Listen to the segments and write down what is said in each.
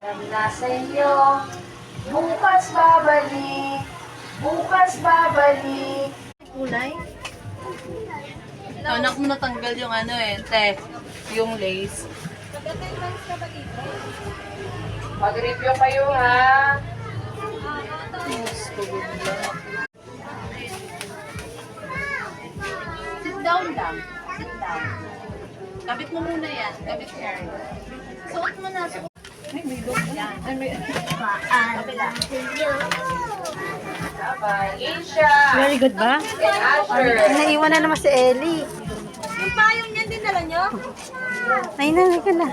Nasa iyo, bukas babalik, bukas babalik. Kulay? Anak mo natanggal yung ano yung lace. Mag-review kayo ha. Sit down lang. Sit down. Kabit mo muna yan. Kabit hair. Suot mo na. Suot. Ay, may dog yan. Ay, may... Kabila. Bye. Asia. Very good ba? And Asher. Naiwan na naman si Ellie. Yung payong niyan din dala nyo? Ay, nanay ka na.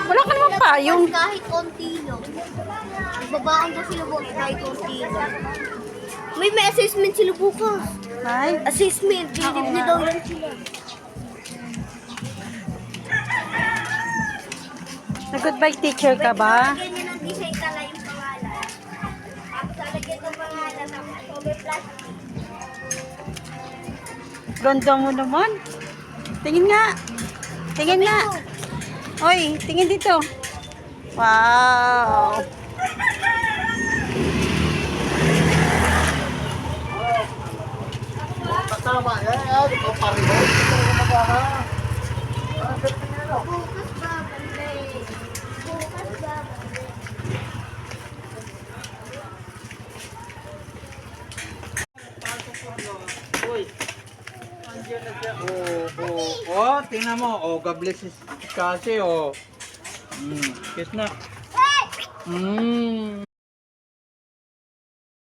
Wala ka naman payong. Kahit konti lang. Babaan ko sila bukas kahit konti lang. May assessment sila bukas. Ay, Assessment, dinip niya daw yan sila. nag-goodbye teacher ka ba? Ganyan ang design tala yung pangalan. Tapos lalagyan ng pangalan, tapos cover plastic. Ganda mo naman. Tingin nga. Tingin nga. Oy, tingin dito. Wow. Bukas babalik. Bukas babalik. Oh, tingnan mo. Oh, God bless kasi, oh. Kiss na.